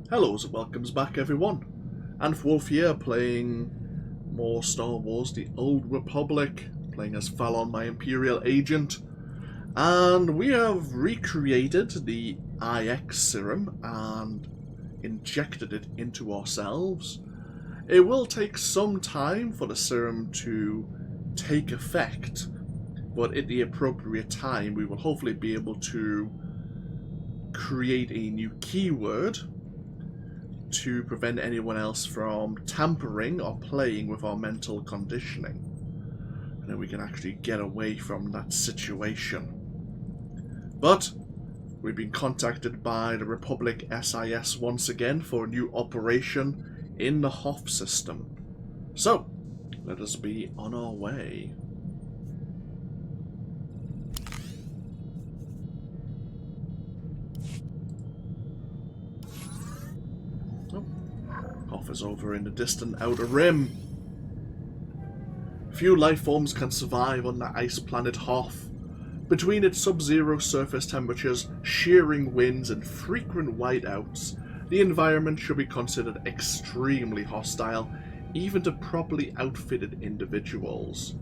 Hellos and welcomes back everyone. And Wolf here playing more Star Wars The Old Republic, playing as Thalon, my Imperial agent. And we have recreated the IX serum and injected it into ourselves. It will take some time for the serum to take effect, but at the appropriate time we will hopefully be able to create a new keyword to prevent anyone else from tampering or playing with our mental conditioning. And then we can actually get away from that situation. But we've been contacted by the Republic SIS once again for a new operation in the Hoth system. So, let us be on our way. Hoth is over in the distant outer rim. Few life forms can survive on the ice planet Hoth. Between its sub-zero surface temperatures, shearing winds, and frequent whiteouts, the environment should be considered extremely hostile, even to properly outfitted individuals.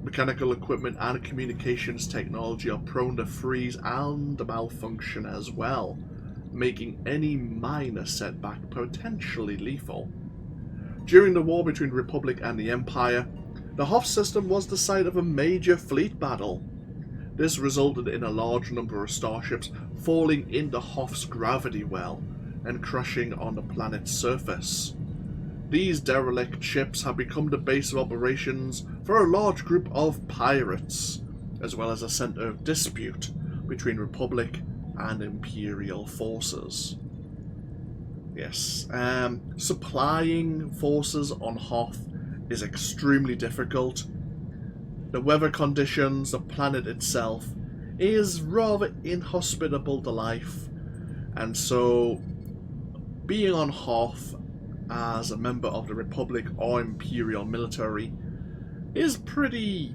Mechanical equipment and communications technology are prone to freeze and malfunction as well, making any minor setback potentially lethal. During the war between the Republic and the Empire, the Hoth system was the site of a major fleet battle. This resulted in a large number of starships falling into Hoth's gravity well and crushing on the planet's surface. These derelict ships have become the base of operations for a large group of pirates, as well as a center of dispute between Republic and Imperial forces. Yes, supplying forces on Hoth is extremely difficult. The weather conditions, the planet itself, is rather inhospitable to life, and so being on Hoth as a member of the Republic or Imperial military is pretty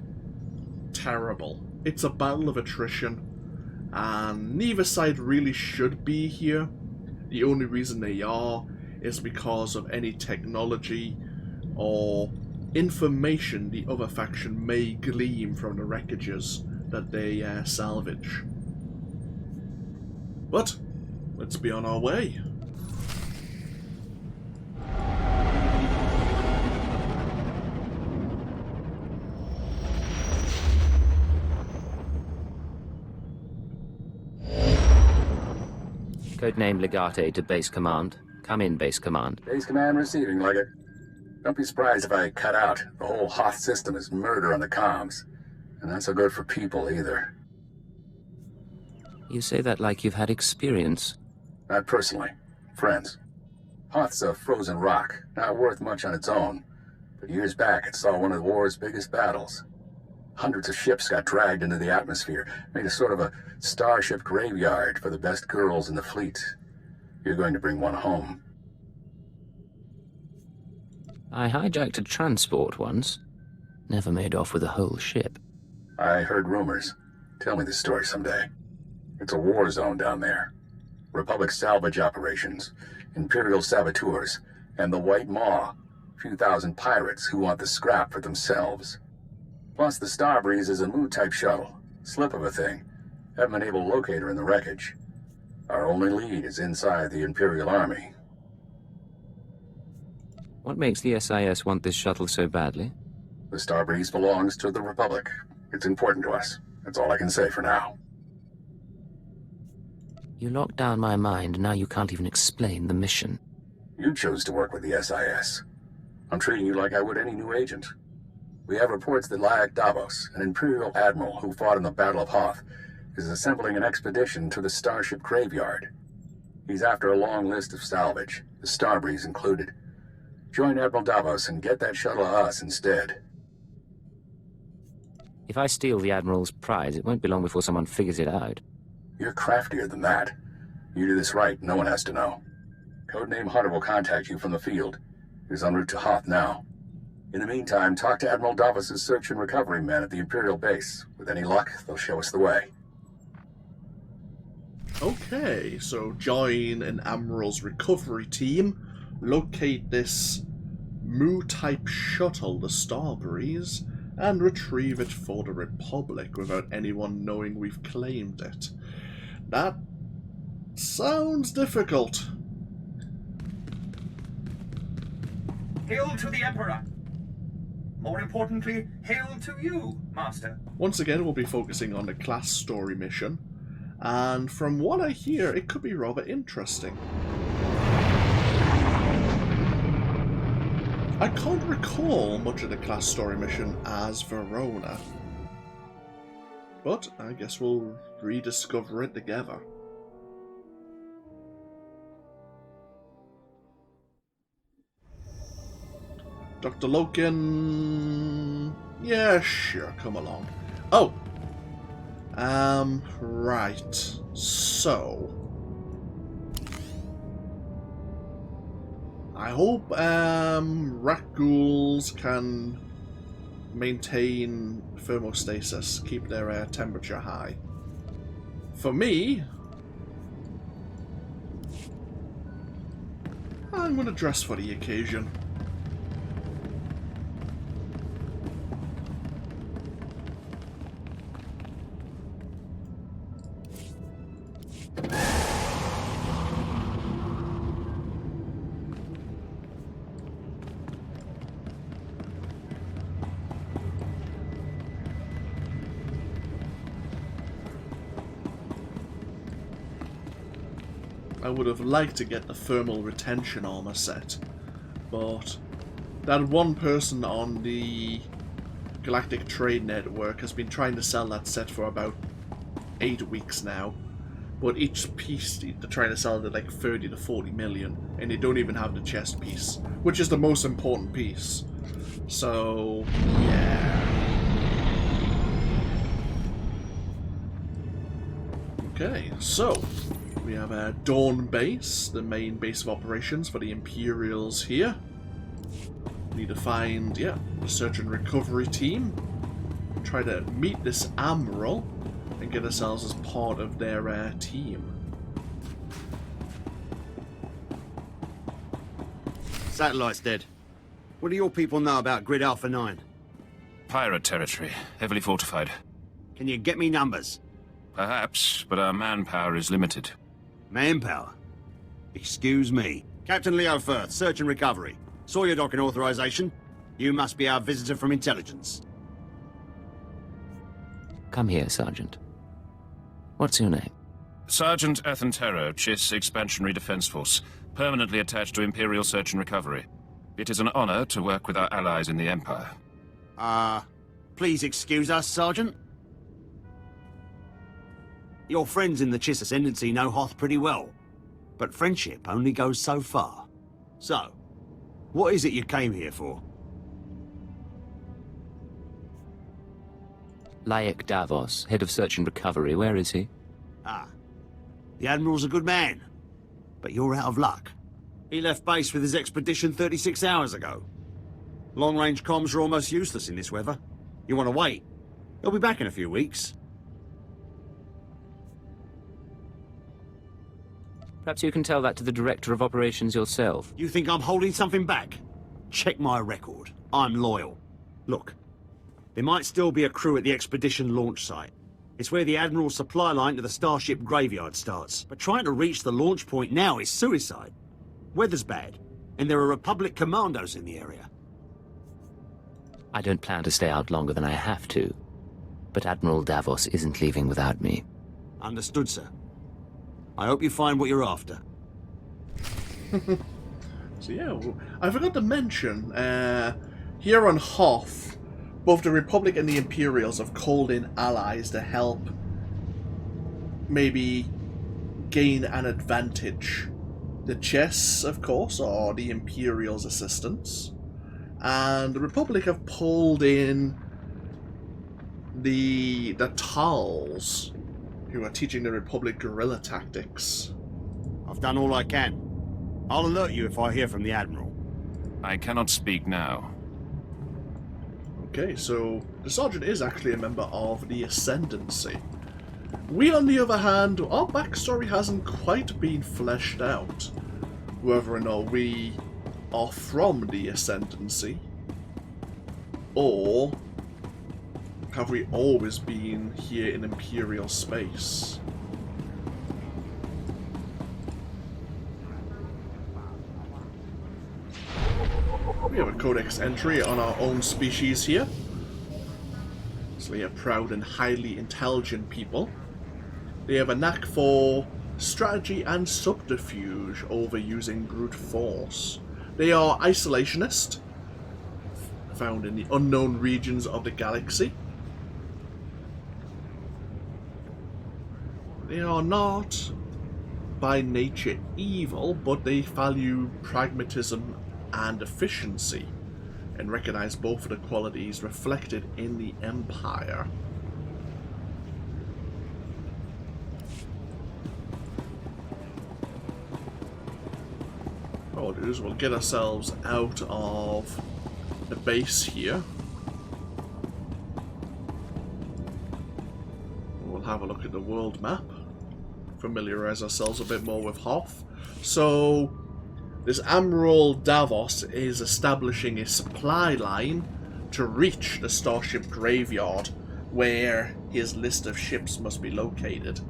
terrible. It's a battle of attrition, and neither side really should be here. The only reason they are is because of any technology or information the other faction may glean from the wreckages that they salvage. But let's be on our way. Codename Legate to Base Command. Come in, Base Command. Base Command receiving, Leggett. Don't be surprised if I cut out. The whole Hoth system is murder on the comms. And not so good for people, either. You say that like you've had experience. Not personally. Friends. Hoth's a frozen rock, not worth much on its own. But years back, it saw one of the war's biggest battles. Hundreds of ships got dragged into the atmosphere, made a sort of a starship graveyard for the best girls in the fleet. You're going to bring one home. I hijacked a transport once. Never made off with a whole ship. I heard rumors. Tell me the story someday. It's a war zone down there. Republic salvage operations, Imperial saboteurs, and the White Maw. A few thousand pirates who want the scrap for themselves. Plus, the Starbreeze is a Mu-type shuttle. Slip of a thing. Haven't been able to locate her in the wreckage. Our only lead is inside the Imperial Army. What makes the SIS want this shuttle so badly? The Starbreeze belongs to the Republic. It's important to us. That's all I can say for now. You locked down my mind, and now you can't even explain the mission. You chose to work with the SIS. I'm treating you like I would any new agent. We have reports that Davos, an Imperial Admiral who fought in the Battle of Hoth, is assembling an expedition to the Starship Graveyard. He's after a long list of salvage, the Starbreeze included. Join Admiral Davos and get that shuttle to us instead. If I steal the Admiral's prize, it won't be long before someone figures it out. You're craftier than that. You do this right, no one has to know. Codename Hutta will contact you from the field. He's en route to Hoth now. In the meantime, talk to Admiral Davos' search and recovery men at the Imperial base. With any luck, they'll show us the way. Okay, so join an Admiral's recovery team, locate this Mu-type shuttle, the Starbreeze, and retrieve it for the Republic without anyone knowing we've claimed it. That sounds difficult. Hail to the Emperor! More importantly, hail to you, Master. Once again, we'll be focusing on the class story mission, and from what I hear, it could be rather interesting. I can't recall much of the class story mission as Verona, but I guess we'll rediscover it together. Dr. Loken... Yeah, sure, come along. Oh! Right. So... I hope, Rakghouls can maintain thermostasis, keep their temperature high. For me... I'm gonna dress for the occasion. I would have liked to get the thermal retention armor set, but that one person on the Galactic Trade Network has been trying to sell that set for about 8 weeks now, but each piece they're trying to sell it at like 30 to 40 million, and they don't even have the chest piece, which is the most important piece. So, yeah. Okay, so we have our Dawn base, the main base of operations for the Imperials here. We need to find, the search and recovery team. Try to meet this Admiral and get ourselves as part of their team. Satellite's dead. What do your people know about Grid Alpha 9? Pirate territory, heavily fortified. Can you get me numbers? Perhaps, but our manpower is limited. Manpower? Excuse me. Captain Leo Firth, search and recovery. Saw your docking authorization. You must be our visitor from Intelligence. Come here, Sergeant. What's your name? Sergeant Athentero, Chiss Expansionary Defense Force, permanently attached to Imperial Search and Recovery. It is an honor to work with our allies in the Empire. Please excuse us, Sergeant. Your friends in the Chiss Ascendancy know Hoth pretty well, but friendship only goes so far. So, what is it you came here for? Layek Davos, head of search and recovery. Where is he? The Admiral's a good man, but you're out of luck. He left base with his expedition 36 hours ago. Long-range comms are almost useless in this weather. You want to wait? He'll be back in a few weeks. Perhaps you can tell that to the Director of Operations yourself. You think I'm holding something back? Check my record. I'm loyal. Look, there might still be a crew at the expedition launch site. It's where the Admiral's supply line to the Starship graveyard starts. But trying to reach the launch point now is suicide. Weather's bad, and there are Republic commandos in the area. I don't plan to stay out longer than I have to, but Admiral Davos isn't leaving without me. Understood, sir. I hope you find what you're after. So yeah, I forgot to mention, here on Hoth, both the Republic and the Imperials have called in allies to help maybe gain an advantage. The Chiss, of course, are the Imperials' assistants, and the Republic have pulled in the Tals, who are teaching the Republic guerrilla tactics. I've done all I can. I'll alert you if I hear from the Admiral. I cannot speak now. Okay, so the Sergeant is actually a member of the Ascendancy. We, on the other hand, our backstory hasn't quite been fleshed out. Whether or not we are from the Ascendancy, or have we always been here in Imperial space? We have a codex entry on our own species here. So they are proud and highly intelligent people. They have a knack for strategy and subterfuge over using brute force. They are isolationist, found in the unknown regions of the galaxy. They are not by nature evil, but they value pragmatism and efficiency, and recognize both of the qualities reflected in the Empire. What we'll do is we'll get ourselves out of the base here. We'll have a look at the world map, familiarize ourselves a bit more with Hoth. So this Admiral Davos is establishing a supply line to reach the starship graveyard, where his list of ships must be located.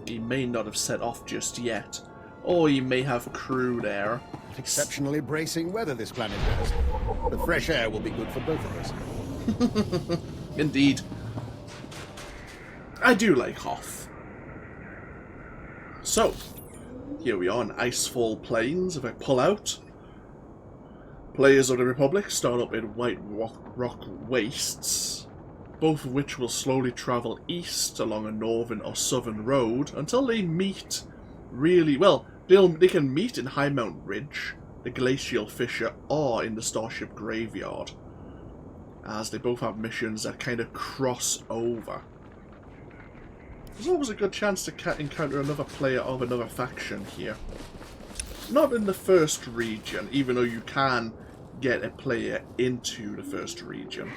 He may not have set off just yet, or he may have crew there. Exceptionally bracing weather this planet has. The fresh air will be good for both of us. Indeed. I do like Hoth. So, here we are in Icefall Plains. If I pull out, players of the Republic start up in White Rock Wastes, both of which will slowly travel east along a northern or southern road until they meet they can meet in High Mount Ridge, the Glacial Fissure, or in the Starship Graveyard, as they both have missions that kind of cross over. There's always a good chance to encounter another player of another faction here. Not in the first region, even though you can get a player into the first region.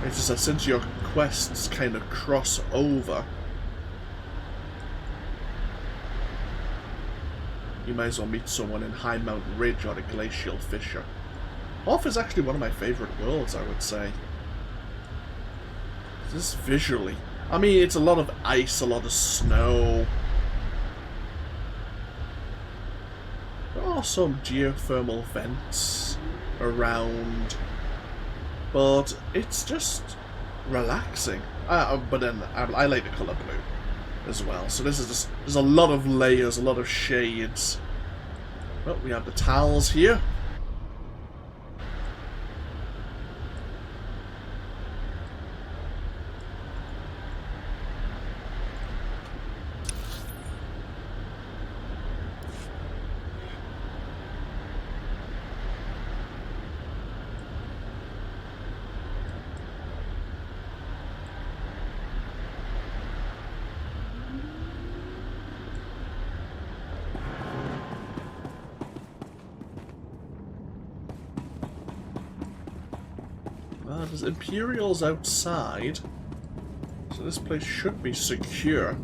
It's just that since your quests kind of cross over, you might as well meet someone in High Mount Ridge or the Glacial Fissure. Hoth is actually one of my favourite worlds, I would say. Just visually. I mean, it's a lot of ice, a lot of snow. There are some geothermal vents around, but it's just relaxing. But then I like the colour blue as well. So this is just, there's a lot of layers, a lot of shades. Well, we have the towels here. There's Imperials outside, so this place should be secure.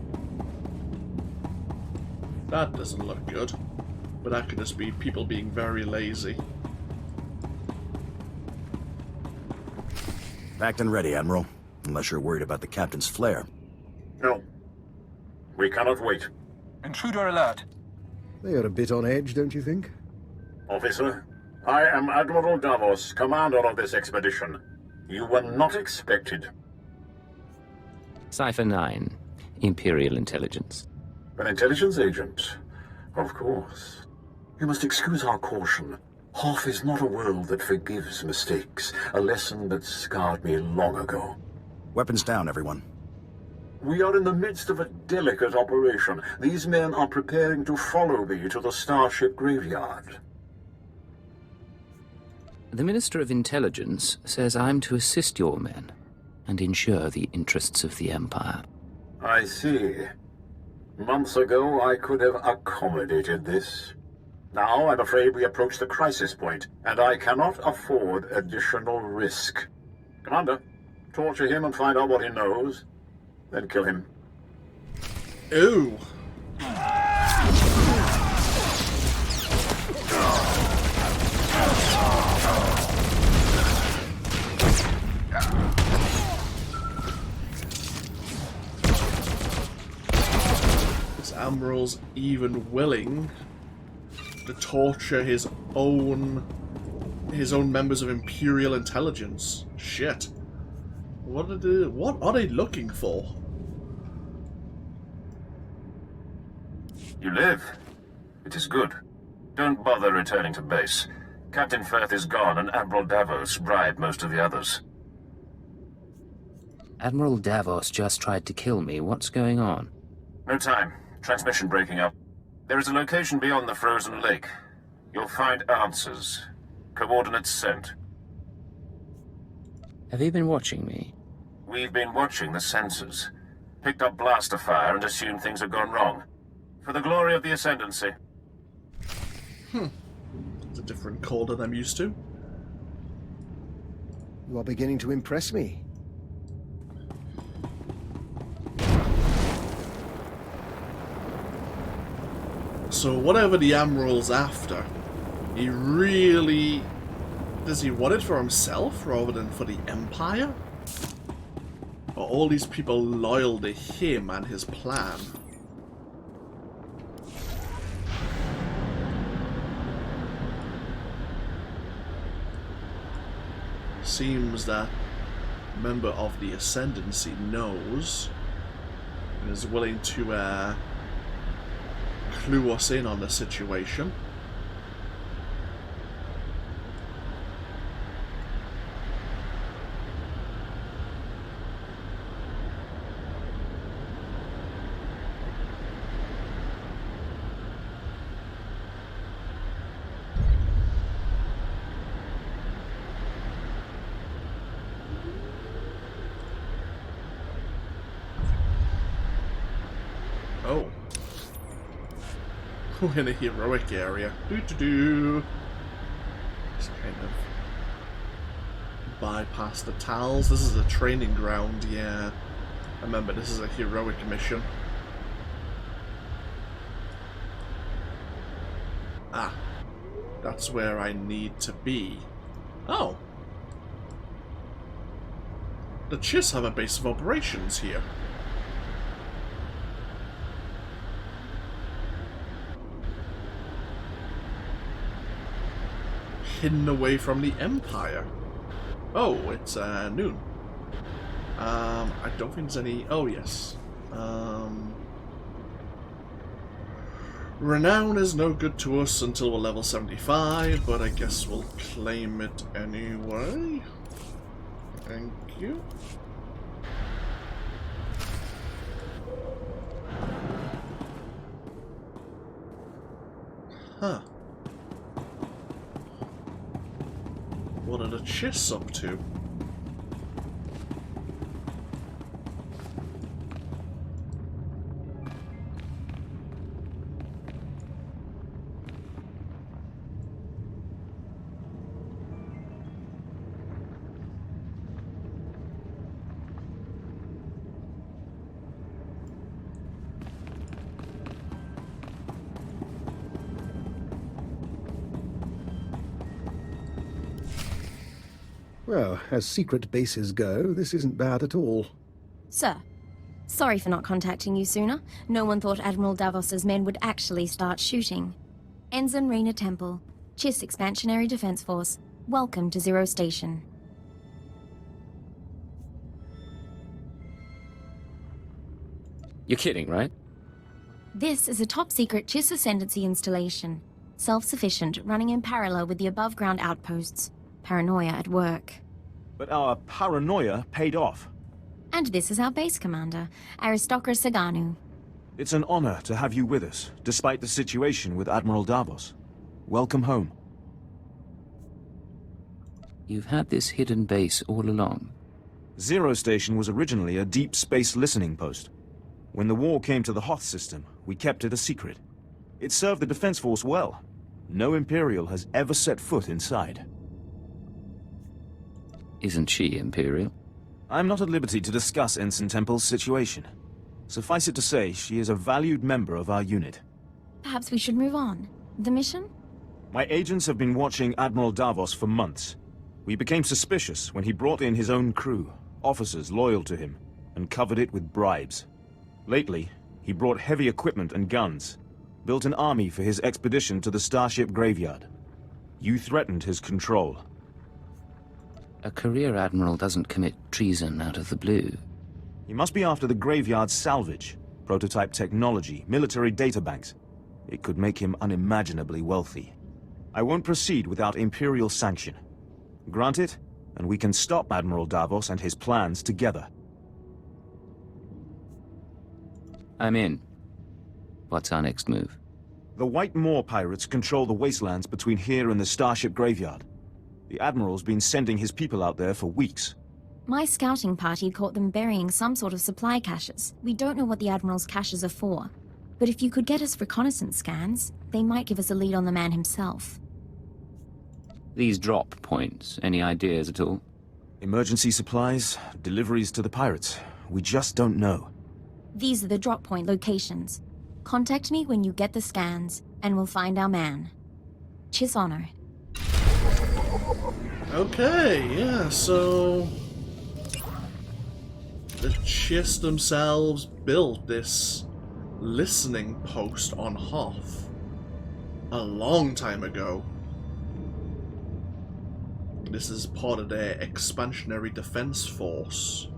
That doesn't look good, but that could just be people being very lazy. Packed and ready, Admiral. Unless you're worried about the captain's flare. No. We cannot wait. Intruder alert. They are a bit on edge, don't you think? Officer, I am Admiral Davos, commander of this expedition. You were not expected. Cipher 9, Imperial Intelligence. An intelligence agent? Of course. You must excuse our caution. Hoth is not a world that forgives mistakes, a lesson that scarred me long ago. Weapons down, everyone. We are in the midst of a delicate operation. These men are preparing to follow me to the Starship Graveyard. The Minister of Intelligence says I'm to assist your men and ensure the interests of the Empire. I see. Months ago, I could have accommodated this. Now I'm afraid we approach the crisis point, and I cannot afford additional risk. Commander, torture him and find out what he knows, then kill him. Ooh. This Admiral's even willing to torture his own members of Imperial Intelligence. Shit. What are they looking for? You live. It is good. Don't bother returning to base. Captain Firth is gone, and Admiral Davos bribed most of the others. Admiral Davos just tried to kill me. What's going on? No time. Transmission breaking up. There is a location beyond the frozen lake. You'll find answers. Coordinates sent. Have you been watching me? We've been watching the sensors. Picked up blaster fire and assumed things had gone wrong. For the glory of the Ascendancy. It's a different call than I'm used to. You are beginning to impress me. So whatever the Admiral's after, he really... does he want it for himself rather than for the Empire? Are all these people loyal to him and his plan? Seems that a member of the Ascendancy knows and is willing to clue us in on the situation. Oh. We're in a heroic area. Just kind of bypass the Tals. This is a training ground, yeah. Remember, this is a heroic mission. Ah. That's where I need to be. Oh. The Chiss have a base of operations here. Hidden away from the Empire. Oh, it's noon. I don't think there's any... Oh, yes. Renown is no good to us until we're level 75, but I guess we'll claim it anyway. Thank you. Huh. What are the Chiss up to? Well, as secret bases go, this isn't bad at all. Sir, sorry for not contacting you sooner. No one thought Admiral Davos's men would actually start shooting. Ensign Rena Temple, Chiss Expansionary Defense Force. Welcome to Zero Station. You're kidding, right? This is a top-secret Chiss Ascendancy installation. Self-sufficient, running in parallel with the above-ground outposts. Paranoia at work. But our paranoia paid off. And this is our base commander, Aristocra Saganu. It's an honor to have you with us, despite the situation with Admiral Davos. Welcome home. You've had this hidden base all along. Zero Station was originally a deep space listening post. When the war came to the Hoth system, we kept it a secret. It served the Defense Force well. No Imperial has ever set foot inside. Isn't she Imperial? I'm not at liberty to discuss Ensign Temple's situation. Suffice it to say, she is a valued member of our unit. Perhaps we should move on. The mission? My agents have been watching Admiral Davos for months. We became suspicious when he brought in his own crew, officers loyal to him, and covered it with bribes. Lately, he brought heavy equipment and guns, built an army for his expedition to the Starship Graveyard. You threatened his control. A career admiral doesn't commit treason out of the blue. He must be after the Graveyard's salvage, prototype technology, military databanks. It could make him unimaginably wealthy. I won't proceed without Imperial sanction. Grant it, and we can stop Admiral Davos and his plans together. I'm in. What's our next move? The White Moor pirates control the wastelands between here and the Starship Graveyard. The Admiral's been sending his people out there for weeks. My scouting party caught them burying some sort of supply caches. We don't know what the Admiral's caches are for. But if you could get us reconnaissance scans, they might give us a lead on the man himself. These drop points, any ideas at all? Emergency supplies, deliveries to the pirates. We just don't know. These are the drop point locations. Contact me when you get the scans, and we'll find our man. Chiss honor. Okay, yeah, so the Chiss themselves built this listening post on Hoth a long time ago. This is part of their expansionary defense force.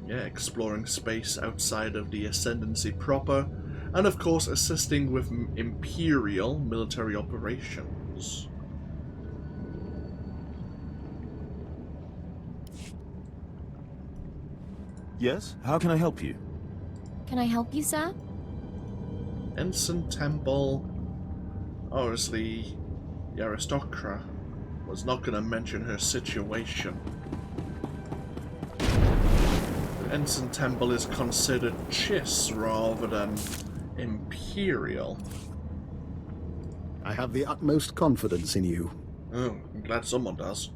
Yeah, exploring space outside of the Ascendancy proper, and of course assisting with Imperial military operations. Yes? How can I help you? Can I help you, sir? Ensign Temple, obviously the aristocrat, was not going to mention her situation. Ensign Temple is considered Chiss rather than Imperial. I have the utmost confidence in you. Oh, I'm glad someone does.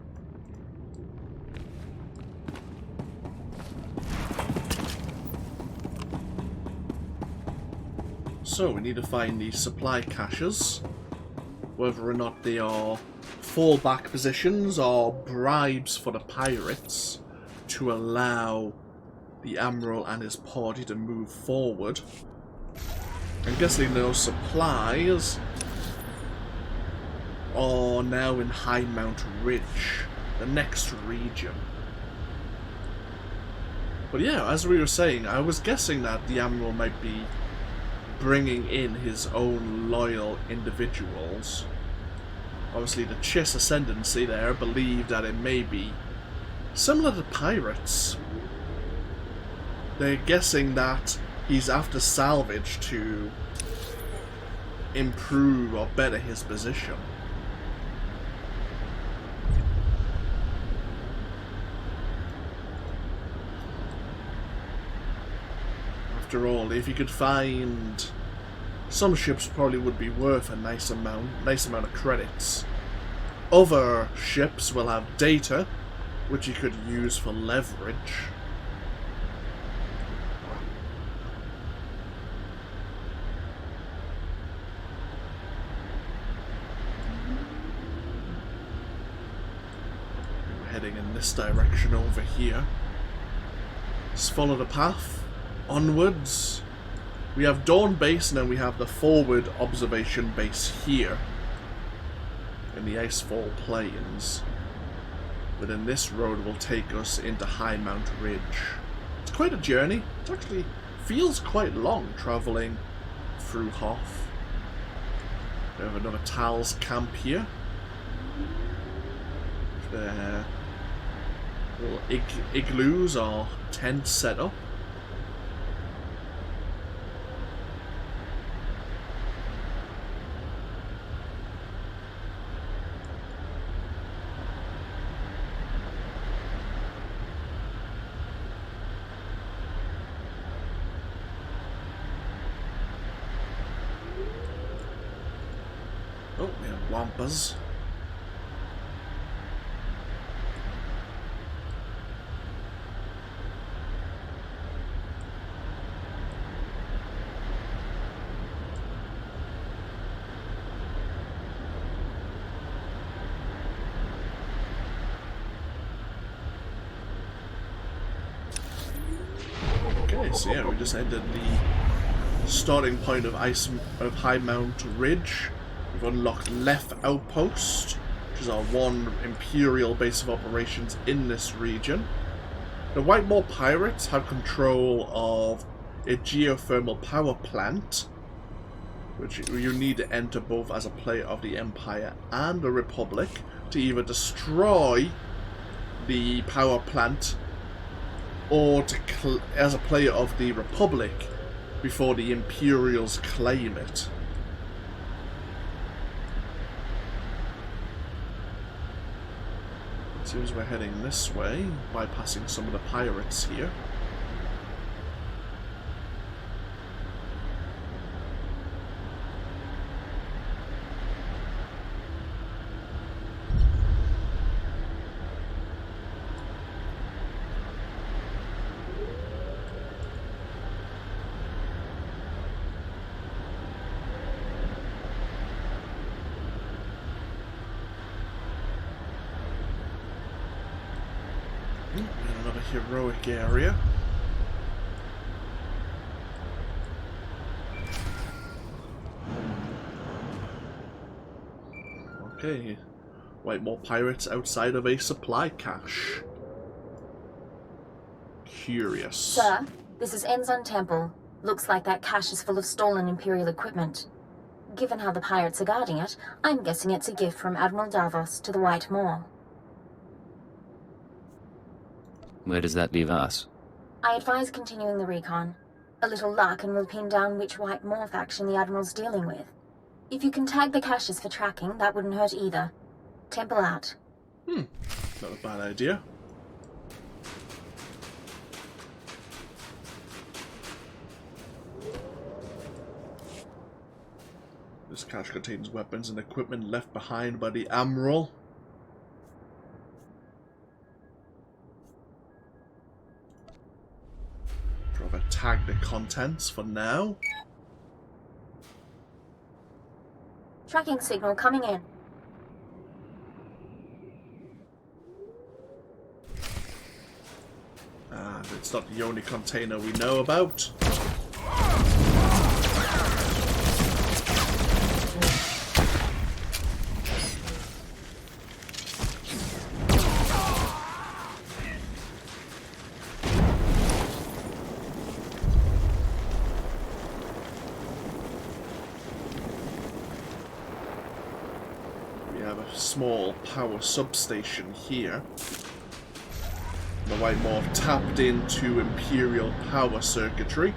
So we need to find these supply caches. Whether or not they are fallback positions or bribes for the pirates to allow the Admiral and his party to move forward. I'm guessing those supplies are now in High Mount Ridge, the next region. But yeah, as we were saying, I was guessing that the Admiral might be bringing in his own loyal individuals. Obviously the Chiss Ascendancy there believe that it may be similar to pirates. They're guessing that he's after salvage to improve or better his position. After all, if you could find some ships, probably would be worth a nice amount of credits. Other ships will have data, which you could use for leverage. We're heading in this direction over here. Just follow the path. Onwards. We have Dawn Base, and then we have the forward observation base here in the Icefall Plains. But then this road will take us into High Mount Ridge. It's quite a journey. It actually feels quite long travelling through Hoth. We have another Tal's camp here. Little igloos or tents set up. Oh, we have Wampas. Okay, so yeah, we just entered the starting point of High Mount Ridge. We've unlocked Left Outpost, which is our one Imperial base of operations in this region. The Whitemore pirates have control of a geothermal power plant, which you need to enter both as a player of the Empire and the Republic to either destroy the power plant or to as a player of the Republic before the Imperials claim it. Seems we're heading this way, bypassing some of the pirates here. Another heroic area. Okay, Whitemore pirates outside of a supply cache. Curious. Sir, this is Enzon Temple. Looks like that cache is full of stolen Imperial equipment. Given how the pirates are guarding it, I'm guessing it's a gift from Admiral Davos to the Whitemore. Where does that leave us? I advise continuing the recon. A little luck and we'll pin down which Whitemore faction the Admiral's dealing with. If you can tag the caches for tracking, that wouldn't hurt either. Temple out. Not a bad idea. This cache contains weapons and equipment left behind by the Admiral. Rather tag the contents for now. Tracking signal coming in. And it's not the only container we know about. Small power substation here. The Whitemore have tapped into Imperial power circuitry.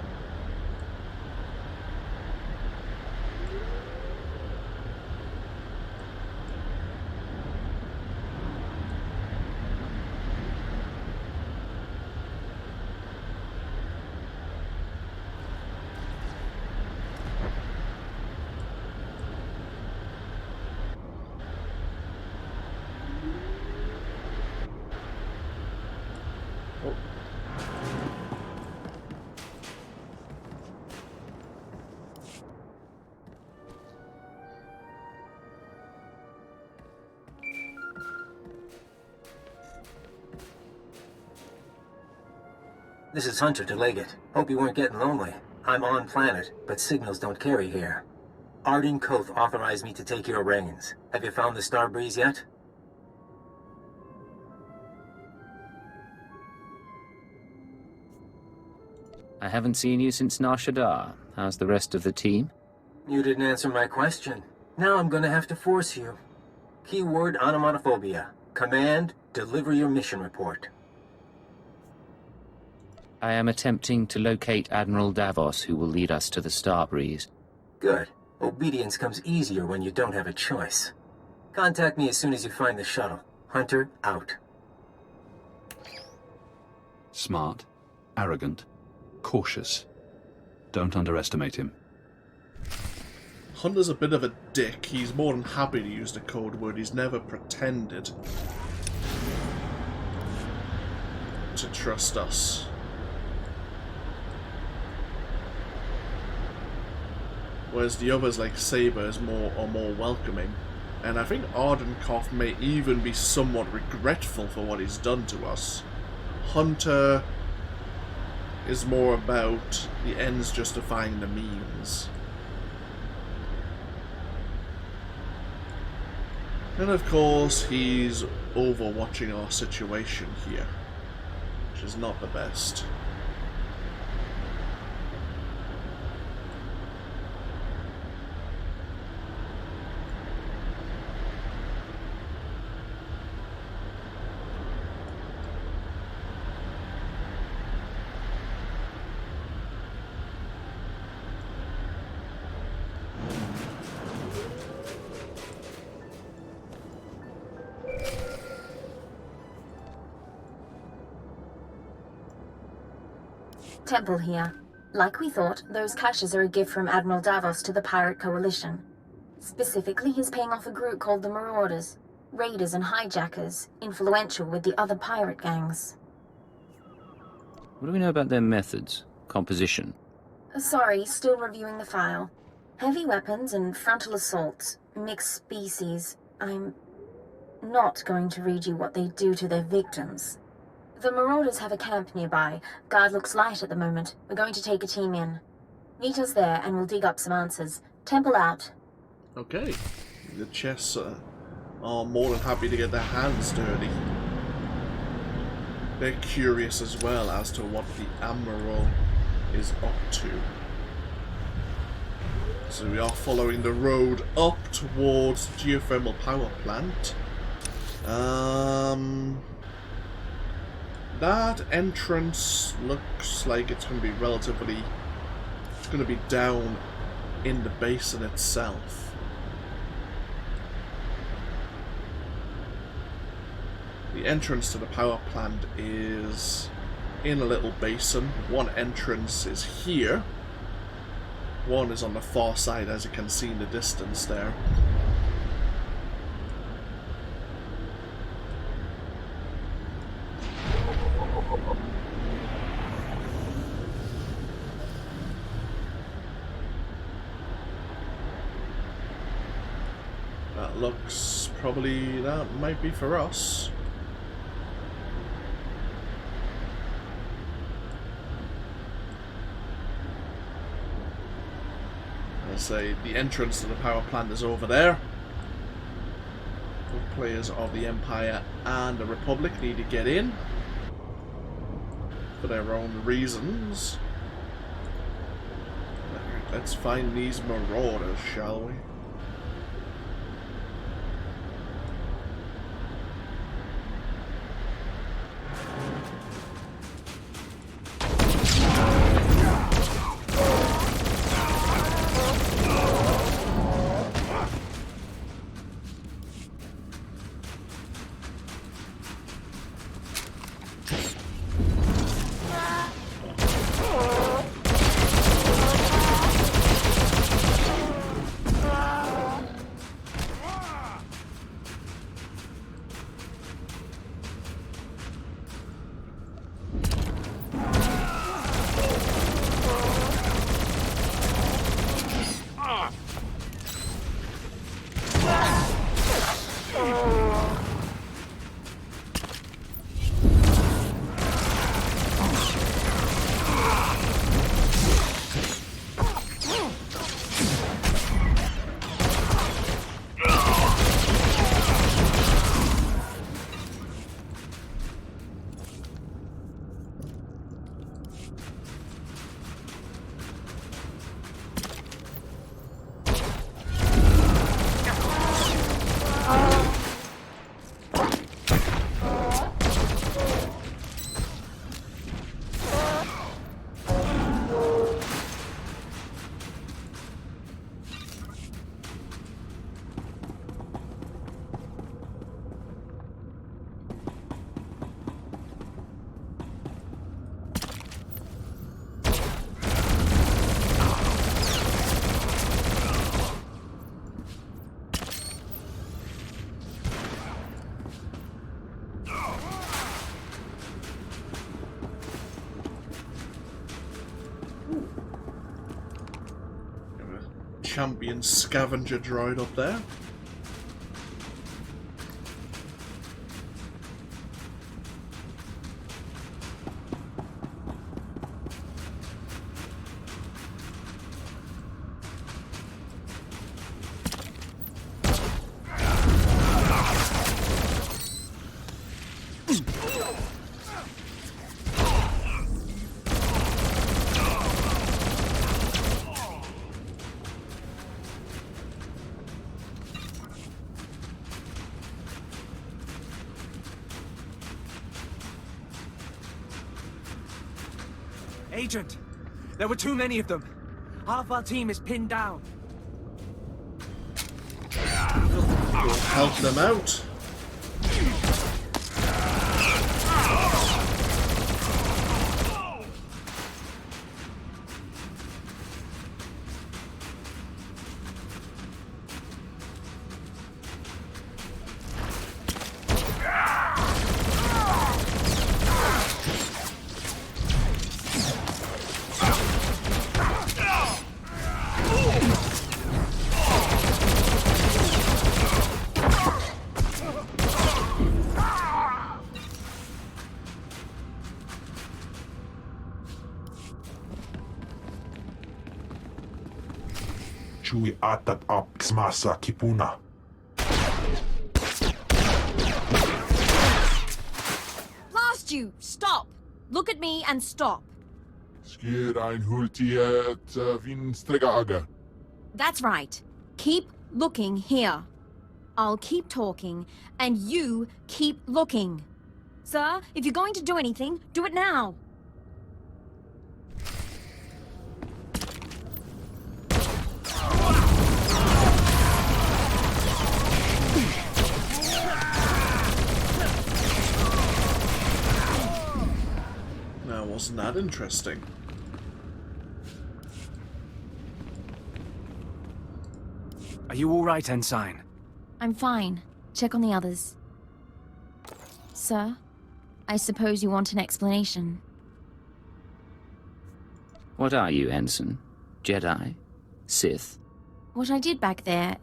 This is Hunter to Legate. Hope you weren't getting lonely. I'm on planet, but signals don't carry here. Arden Koth authorized me to take your reins. Have you found the Starbreeze yet? I haven't seen you since Nar Shaddaa. How's the rest of the team? You didn't answer my question. Now I'm gonna have to force you. Keyword onomatophobia. Command, deliver your mission report. I am attempting to locate Admiral Davos, who will lead us to the Starbreeze. Good. Obedience comes easier when you don't have a choice. Contact me as soon as you find the shuttle. Hunter, out. Smart, arrogant, cautious. Don't underestimate him. Hunter's a bit of a dick. He's more than happy to use the code word. He's never pretended to trust us. Whereas the others, like Saber, are more welcoming. And I think Ardenkoff may even be somewhat regretful for what he's done to us. Hunter is more about the ends justifying the means. And of course, he's overwatching our situation here, which is not the best. Temple here. Like we thought, those caches are a gift from Admiral Davos to the Pirate Coalition. Specifically, he's paying off a group called the Marauders. Raiders and hijackers, influential with the other pirate gangs. What do we know about their methods? Composition? Sorry, still reviewing the file. Heavy weapons and frontal assaults. Mixed species. I'm not going to read you what they do to their victims. The Marauders have a camp nearby. Guard looks light at the moment. We're going to take a team in. Meet us there and we'll dig up some answers. Temple out. Okay. The chests are more than happy to get their hands dirty. They're curious as well as to what the Admiral is up to. So we are following the road up towards the geothermal power plant. That entrance looks like it's going to be it's going to be down in the basin itself. The entrance to the power plant is in a little basin. One entrance is here. One is on the far side, as you can see in the distance there. That looks probably, that might be for us. I say the entrance to the power plant is over there. Both players of the Empire and the Republic need to get in for their own reasons. Let's find these marauders, shall we? champion scavenger droid up there. Agent, there were too many of them. Half our team is pinned down. We'll help them out. Chui atat up xmasa kipuna. Blast you! Stop! Look at me and stop. Skier ein hultiet vinstregaga. That's right. Keep looking here. I'll keep talking, and you keep looking. Sir, if you're going to do anything, do it now. Now, wasn't that interesting? Are you all right, Ensign? I'm fine. Check on the others. Sir, I suppose you want an explanation. What are you, Ensign? Jedi? Sith? What I did back there,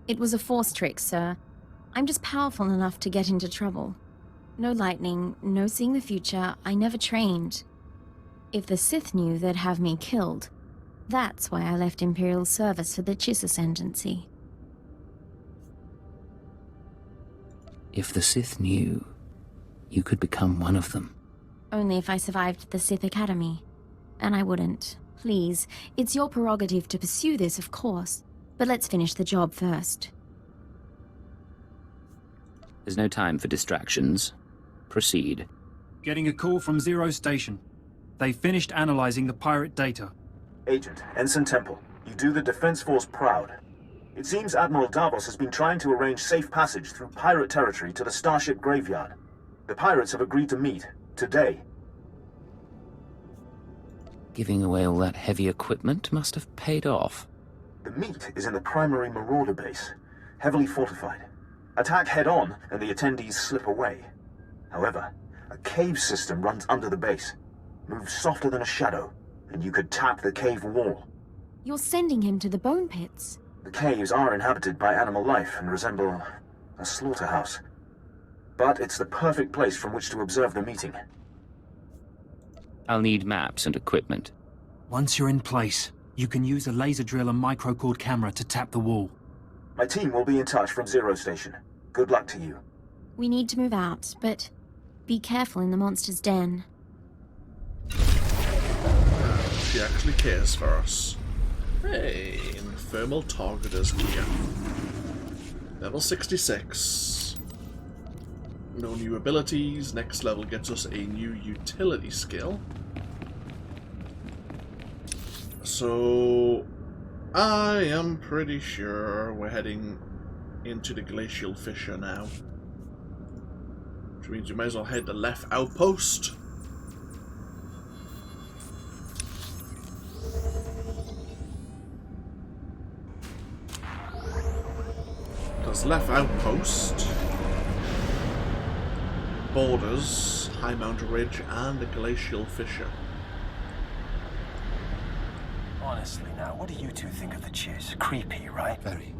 it was a force trick, sir. I'm just powerful enough to get into trouble. No lightning, no seeing the future, I never trained. If the Sith knew, they'd have me killed. That's why I left Imperial service for the Chiss Ascendancy. If the Sith knew, you could become one of them. Only if I survived the Sith Academy. And I wouldn't. Please, it's your prerogative to pursue this, of course. But let's finish the job first. There's no time for distractions. Proceed. Getting a call from Zero Station. They finished analyzing the pirate data. Agent, Ensign Temple, you do the Defense Force proud. It seems Admiral Davos has been trying to arrange safe passage through pirate territory to the Starship Graveyard. The pirates have agreed to meet, today. Giving away all that heavy equipment must have paid off. The meet is in the primary Marauder base, heavily fortified. Attack head-on, and the attendees slip away. However, a cave system runs under the base. Moves softer than a shadow, and you could tap the cave wall. You're sending him to the bone pits. The caves are inhabited by animal life and resemble a slaughterhouse. But it's the perfect place from which to observe the meeting. I'll need maps and equipment. Once you're in place, you can use a laser drill and microcord camera to tap the wall. My team will be in touch from Zero Station. Good luck to you. We need to move out, but be careful in the monster's den. She actually cares for us. Hey, thermal targeters gear. Level 66. No new abilities. Next level gets us a new utility skill. So, I am pretty sure we're heading into the glacial fissure now. Which means we might as well head to left outpost. Because left outpost borders High Mountain Ridge and the glacial fissure. Honestly now, what do you two think of the chiz? Creepy, right? Very.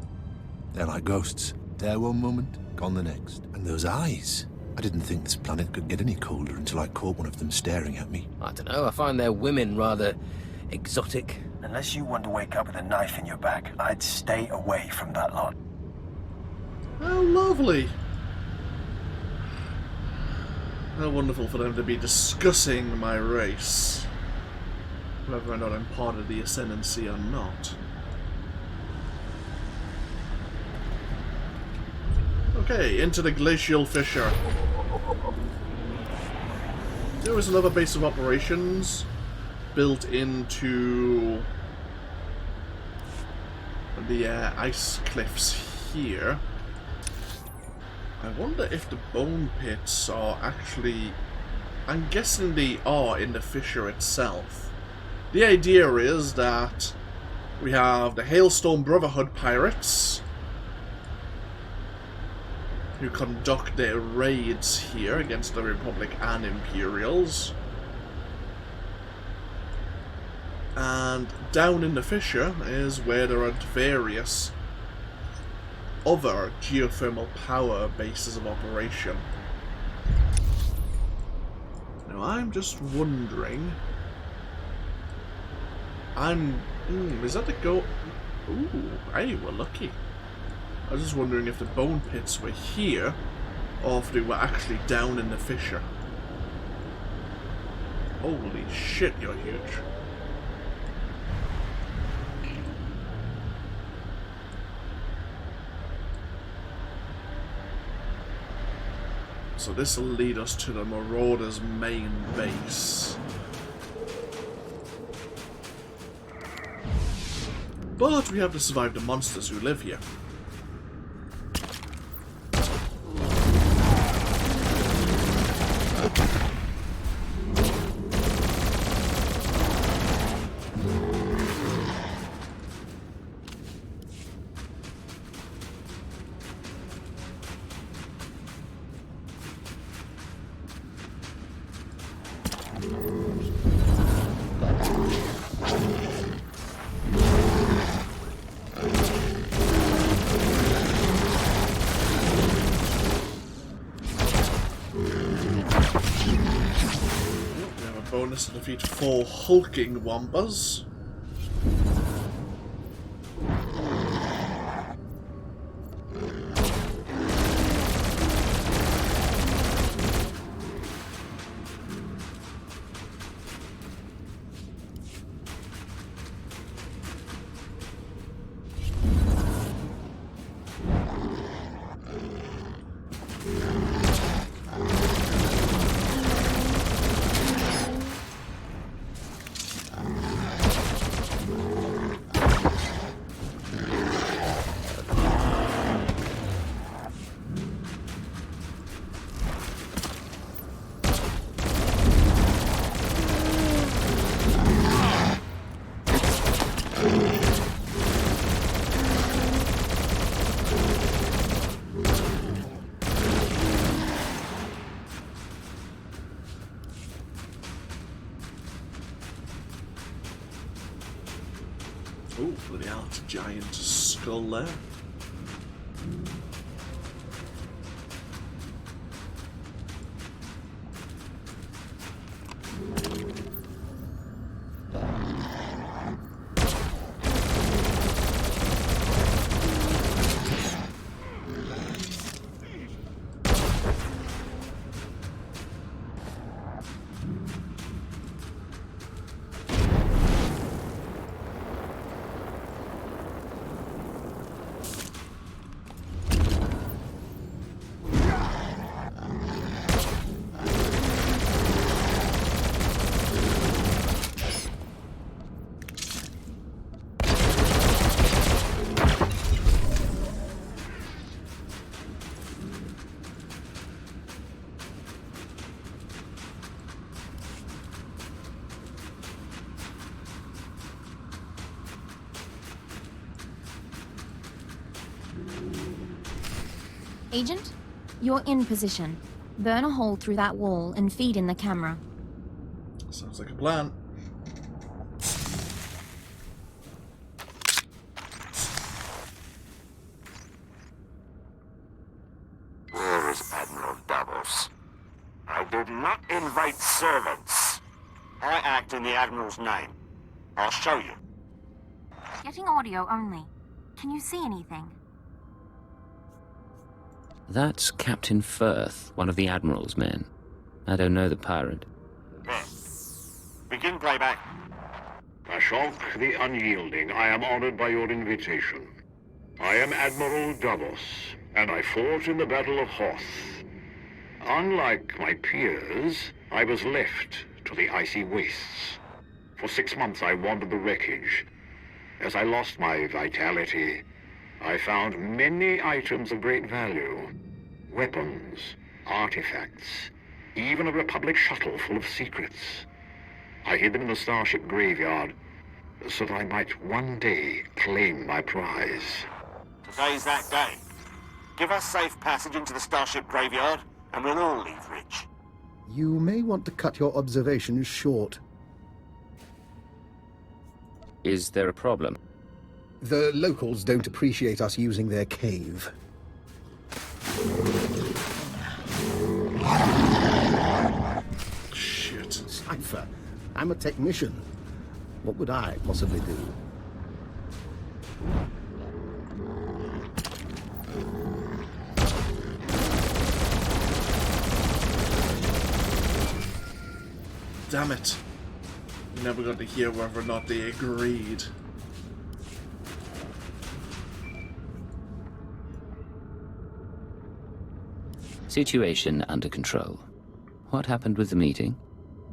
They're like ghosts. There one moment, gone the next. And those eyes. I didn't think this planet could get any colder until I caught one of them staring at me. I don't know, I find their women rather exotic. Unless you want to wake up with a knife in your back, I'd stay away from that lot. How lovely. How wonderful for them to be discussing my race. Whether or not I'm part of the Ascendancy or not. Okay, into the glacial fissure. There is another base of operations built into the ice cliffs here. I wonder if the bone pits are actually... I'm guessing they are in the fissure itself. The idea is that we have the Hailstone Brotherhood pirates who conduct their raids here against the Republic and Imperials. And down in the fissure is where there are various other geothermal power bases of operation. Now I'm just wondering... is that the go... Ooh, hey, we're lucky. I was just wondering if the bone pits were here, or if they were actually down in the fissure. Holy shit, you're huge. So this will lead us to the Marauders' main base. But we have to survive the monsters who live here. Bonus to defeat 4 hulking Wampas. Oh, bloody hell, it's a giant skull there. Agent, you're in position. Burn a hole through that wall and feed in the camera. Sounds like a plan. would not invite servants. I act in the Admiral's name. I'll show you. Getting audio only. Can you see anything? That's Captain Firth, one of the Admiral's men. I don't know the pirate. There. Begin playback. Ashok the Unyielding, I am honored by your invitation. I am Admiral Davos, and I fought in the Battle of Hoth. Unlike my peers, I was left to the icy wastes. For 6 months I wandered the wreckage. As I lost my vitality, I found many items of great value. Weapons, artifacts, even a Republic shuttle full of secrets. I hid them in the starship graveyard so that I might one day claim my prize. Today's that day. Give us safe passage into the starship graveyard, and we'll all leave rich. You may want to cut your observations short. Is there a problem? The locals don't appreciate us using their cave. Shit. Cypher, I'm a technician. What would I possibly do? Damn it. We never got to hear whether or not they agreed. Situation under control. What happened with the meeting?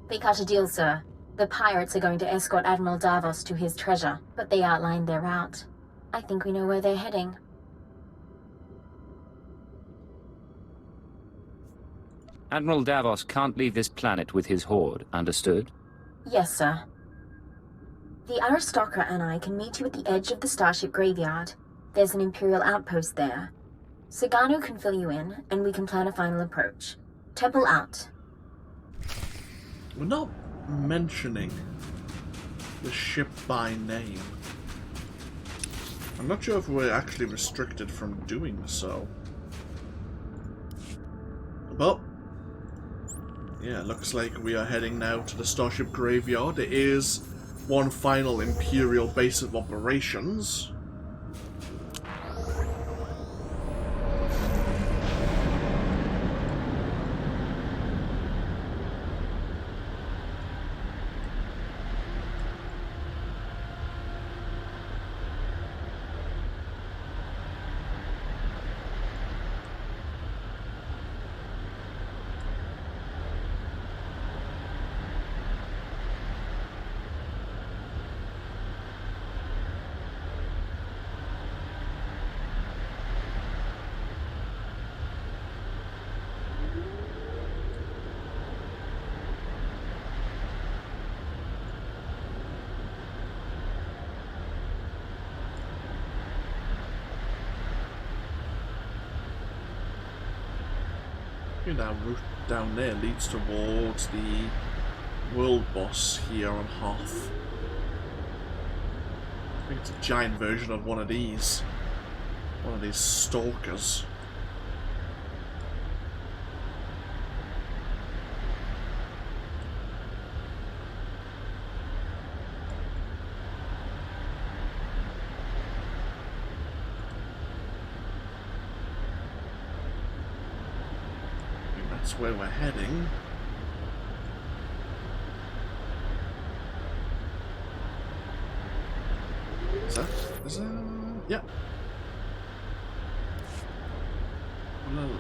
We cut a deal, sir. The pirates are going to escort Admiral Davos to his treasure, but they outlined their route. I think we know where they're heading. Admiral Davos can't leave this planet with his horde, understood? Yes, sir. The aristocrat and I can meet you at the edge of the starship graveyard. There's an Imperial outpost there. Sagano can fill you in, and we can plan a final approach. Temple out. We're not mentioning the ship by name. I'm not sure if we're actually restricted from doing so. But yeah, looks like we are heading now to the starship graveyard. It is one final Imperial base of operations. That route down there leads towards the world boss here on Hoth. I think it's a giant version of one of these stalkers. That's where we're heading. Is that? Yeah. Well,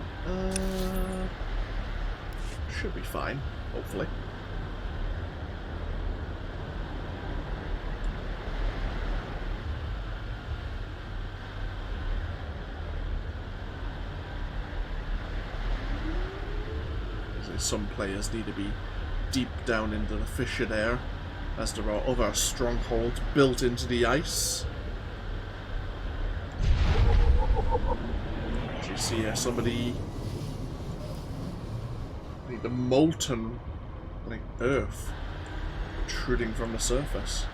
should be fine, hopefully. Some players need to be deep down into the fissure there, as there are other strongholds built into the ice. As you see here, some of the molten earth protruding from the surface.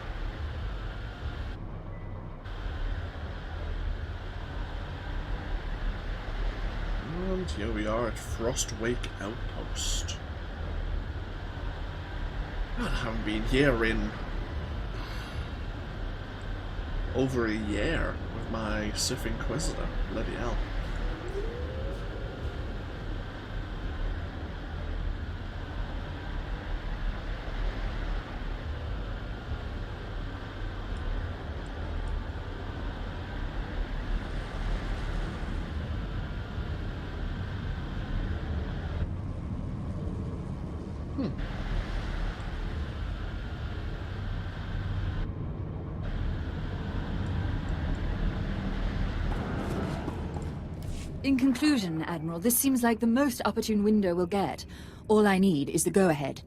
And here we are at Frostwake Outpost. God, I haven't been here in over a year with my Sith Inquisitor. Bloody hell. In conclusion, Admiral, this seems like the most opportune window we'll get. All I need is the go-ahead.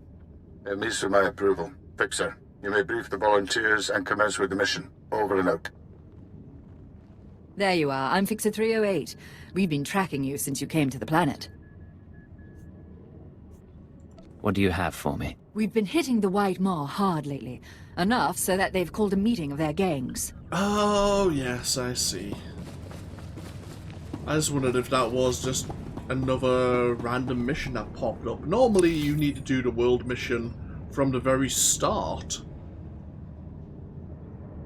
It meets with my approval. Fixer, you may brief the volunteers and commence with the mission. Over and out. There you are. I'm Fixer 308. We've been tracking you since you came to the planet. What do you have for me? We've been hitting the White Maw hard lately. Enough so that they've called a meeting of their gangs. Oh, yes, I see. I just wondered if that was just another random mission that popped up. Normally, you need to do the world mission from the very start.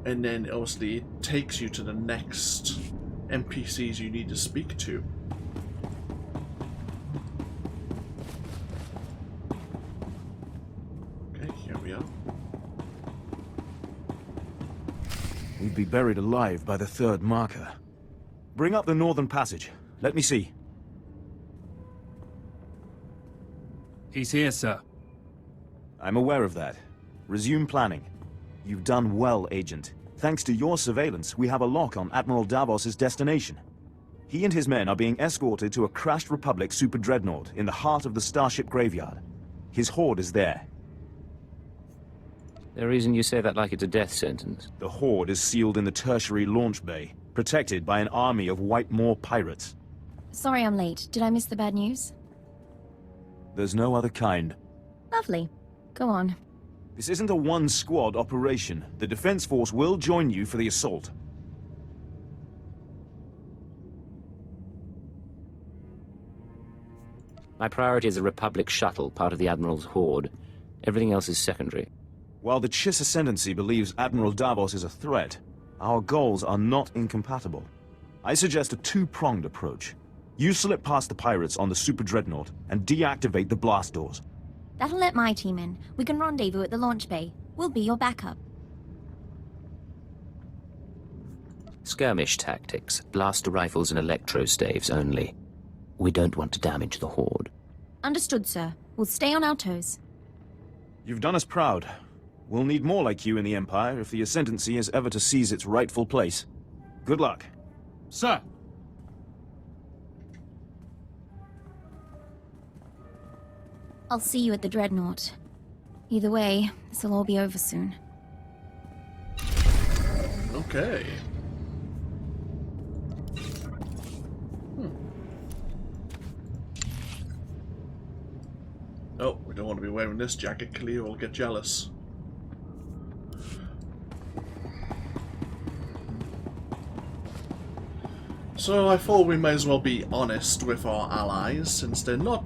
And then, obviously, it takes you to the next NPCs you need to speak to. Okay, here we are. We'd be buried alive by the third marker. Bring up the northern passage. Let me see. He's here, sir. I'm aware of that. Resume planning. You've done well, Agent. Thanks to your surveillance, we have a lock on Admiral Davos's destination. He and his men are being escorted to a crashed Republic super dreadnought in the heart of the Starship graveyard. His horde is there. The reason you say that like it's a death sentence? The horde is sealed in the tertiary launch bay, protected by an army of White Maw pirates. Sorry I'm late. Did I miss the bad news? There's no other kind. Lovely. Go on. This isn't a one-squad operation. The Defense Force will join you for the assault. My priority is a Republic shuttle, part of the Admiral's horde. Everything else is secondary. While the Chiss Ascendancy believes Admiral Davos is a threat, our goals are not incompatible. I suggest a two-pronged approach. You slip past the pirates on the Super Dreadnought and deactivate the blast doors. That'll let my team in. We can rendezvous at the launch bay. We'll be your backup. Skirmish tactics, blaster rifles and electro staves only. We don't want to damage the horde. Understood, sir. We'll stay on our toes. You've done us proud. We'll need more like you in the Empire if the Ascendancy is ever to seize its rightful place. Good luck. Sir! I'll see you at the Dreadnought. Either way, this'll all be over soon. Okay. Oh, we don't want to be wearing this jacket. Cleo will get jealous. So I thought we might as well be honest with our allies, since they're not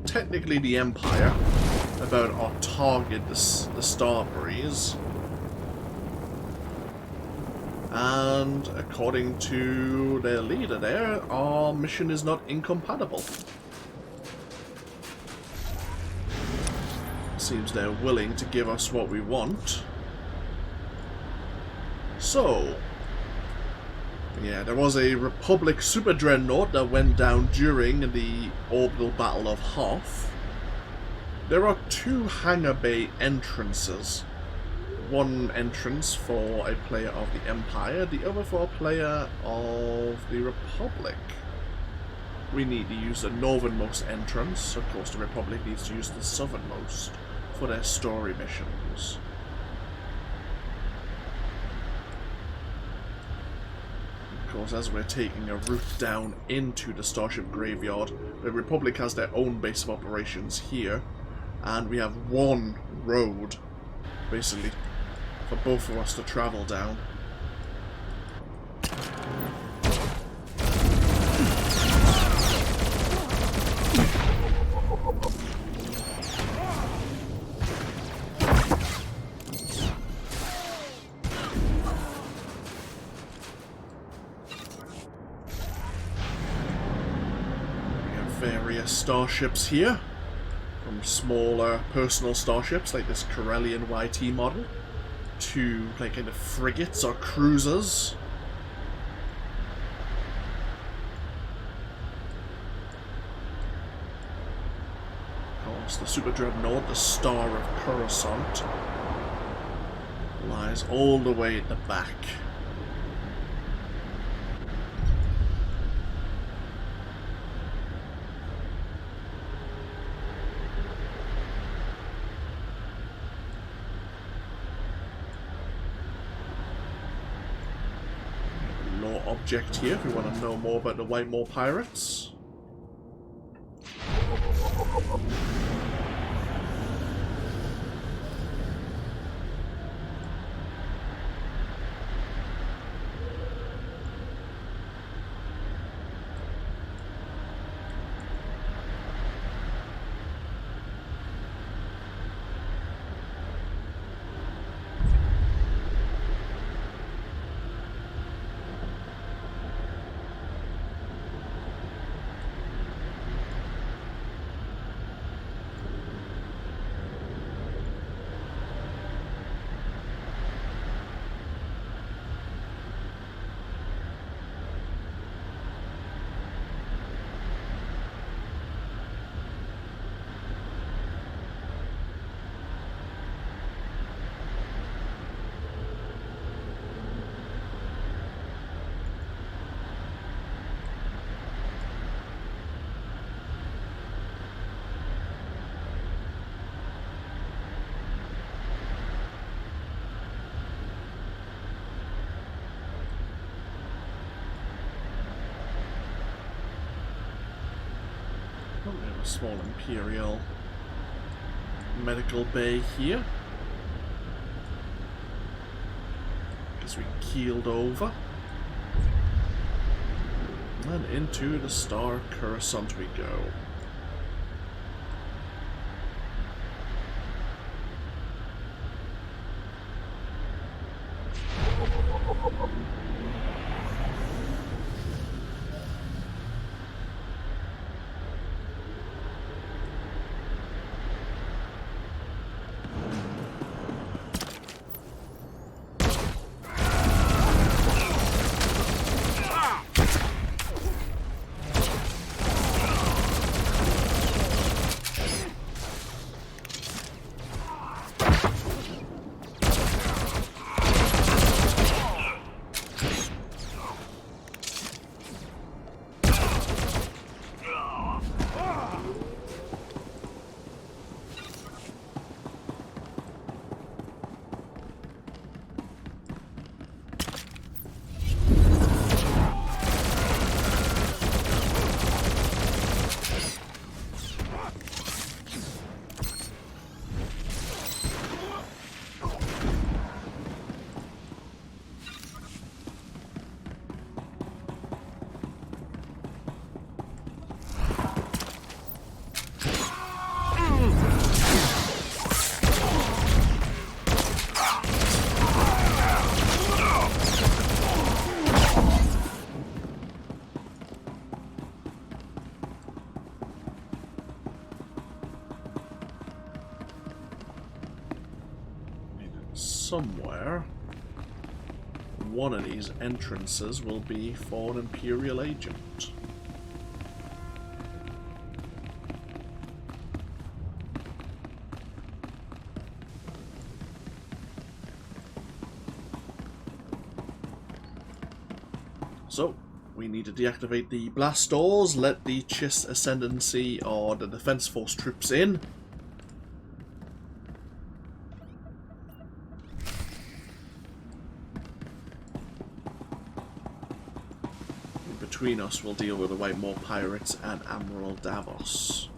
technically the Empire, about our target, the Starbreeze. And according to their leader there, our mission is not incompatible. Seems they're willing to give us what we want. So, yeah, there was a Republic Super Dreadnought that went down during the orbital battle of Hoth. There are two hangar bay entrances. One entrance for a player of the Empire, the other for a player of the Republic. We need to use the northernmost entrance. Of course, the Republic needs to use the southernmost for their story missions. Of course, as we're taking a route down into the Starship Graveyard, the Republic has their own base of operations here, and we have one road, basically, for both of us to travel down. various starships here, from smaller personal starships like this Corellian YT model, to like kind of frigates or cruisers. Of course, the super dreadnought, the Star of Coruscant, lies all the way at the back. Object here if we want to know more about the White Maw pirates. We have a small Imperial medical bay here. As we keeled over. And into the Star Coruscant we go. Somewhere, one of these entrances will be for an Imperial agent. So, we need to deactivate the blast doors, let the Chiss Ascendancy or the Defense Force troops in. Between us, we'll deal with the White Maw pirates and Admiral Davos.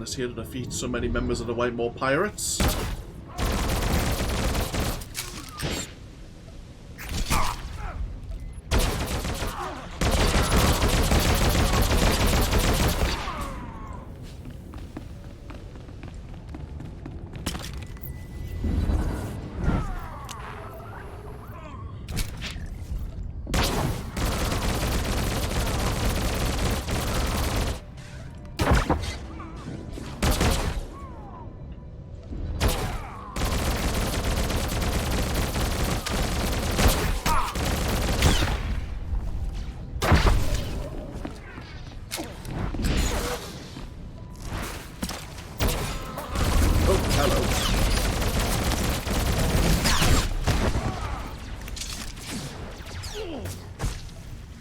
everyone is here to defeat so many members of the White Maw Pirates.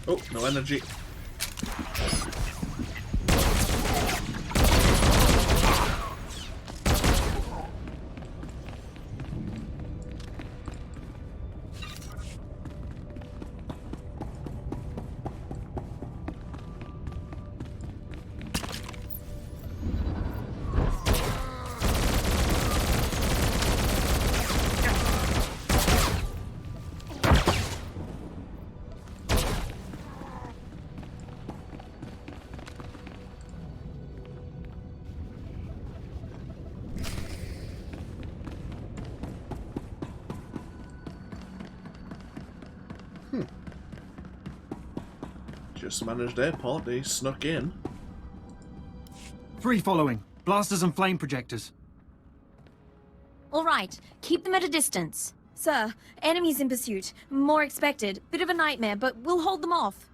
Oh, no energy. Just managed airport, they snuck in. 3 following. Blasters and flame projectors. All right, keep them at a distance. Sir, enemies in pursuit. More expected. Bit of a nightmare, but we'll hold them off.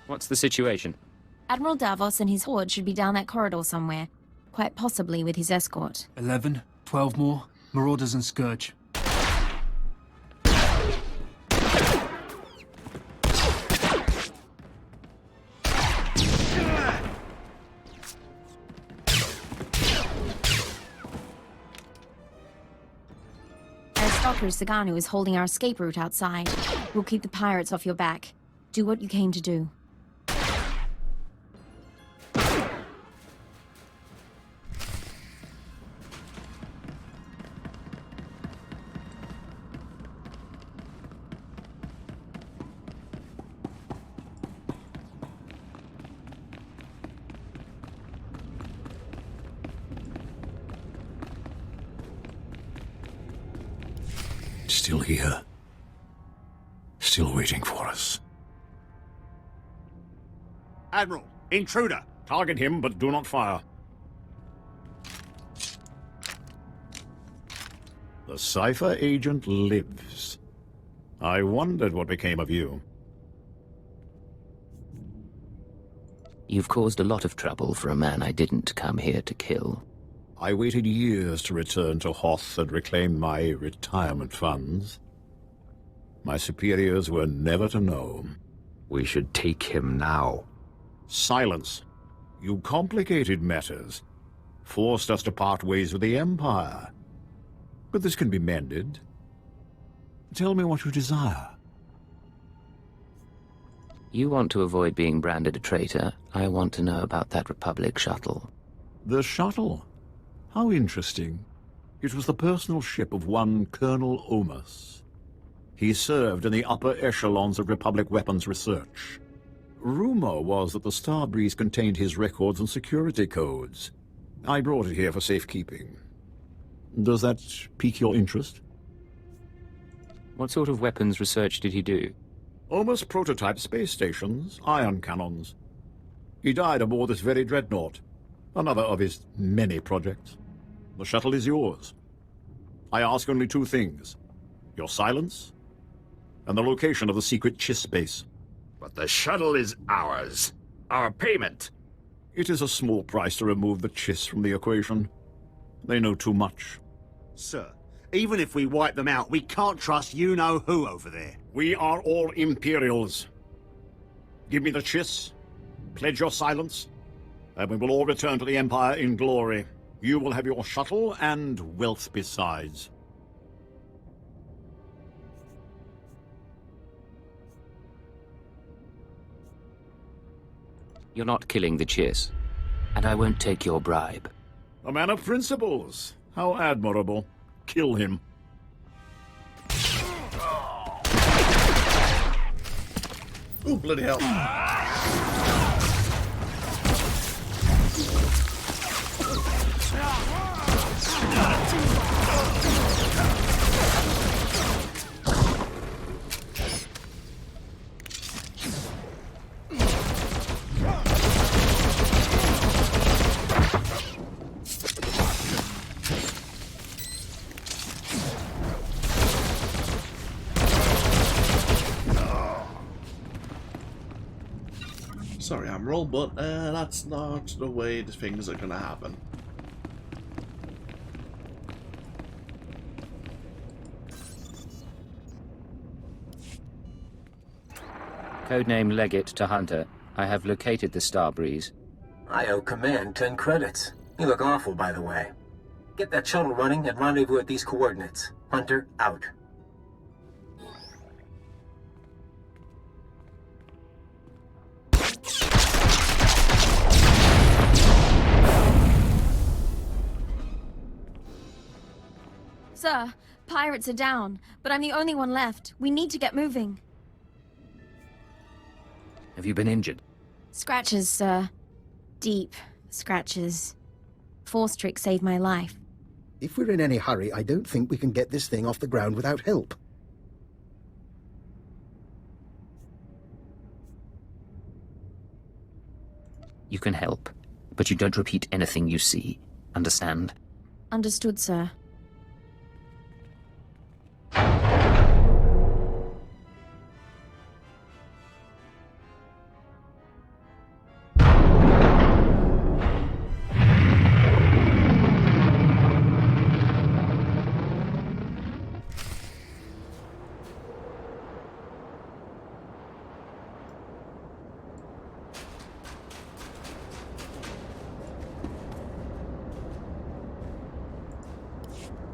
What's the situation? Admiral Davos and his horde should be down that corridor somewhere. Quite possibly with his escort. 11, 12 more. Marauders and Scourge. Saganu is holding our escape route outside. We'll keep the pirates off your back. Do what you came to do. Still here. Still waiting for us. Admiral, intruder! Target him, but do not fire. The Cypher agent lives. I wondered what became of you. You've caused a lot of trouble for a man I didn't come here to kill. I waited years to return to Hoth and reclaim my retirement funds. My superiors were never to know. We should take him now. Silence. You complicated matters. Forced us to part ways with the Empire. But this can be mended. Tell me what you desire. You want to avoid being branded a traitor. I want to know about that Republic shuttle. The shuttle? How interesting. It was the personal ship of one Colonel Omus. He served in the upper echelons of Republic weapons research. Rumor was that the Starbreeze contained his records and security codes. I brought it here for safekeeping. Does that pique your interest? What sort of weapons research did he do? Omus prototype space stations, ion cannons. He died aboard this very dreadnought, another of his many projects. The shuttle is yours. I ask only 2 things. Your silence, and the location of the secret Chiss base. But the shuttle is ours. Our payment. It is a small price to remove the Chiss from the equation. They know too much. Sir, even if we wipe them out, we can't trust you-know-who over there. We are all Imperials. Give me the Chiss, pledge your silence, and we will all return to the Empire in glory. You will have your shuttle and wealth besides. You're not killing the Chiss. And I won't take your bribe. A man of principles. How admirable. Kill him. Oh, bloody hell. Sorry, Admiral, but that's not the way the things are gonna happen. Codename Legate to Hunter. I have located the Starbreeze. I owe Command 10 credits. You look awful, by the way. Get that shuttle running and rendezvous at these coordinates. Hunter, out. Sir, pirates are down, but I'm the only one left. We need to get moving. Have you been injured? Scratches, sir. Deep scratches. Force trick saved my life. If we're in any hurry, I don't think we can get this thing off the ground without help. You can help, but you don't repeat anything you see. Understand? Understood, sir.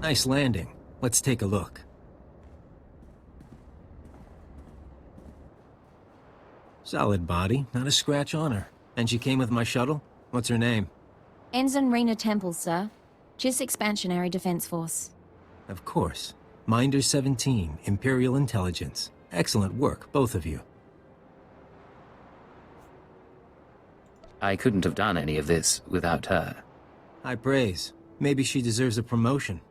Nice landing. Let's take a look. Solid body, not a scratch on her. And she came with my shuttle? What's her name? Ensign Reyna Temple, sir. Chiss Expansionary Defense Force. Of course. Minder 17, Imperial Intelligence. Excellent work, both of you. I couldn't have done any of this without her. High praise. Maybe she deserves a promotion.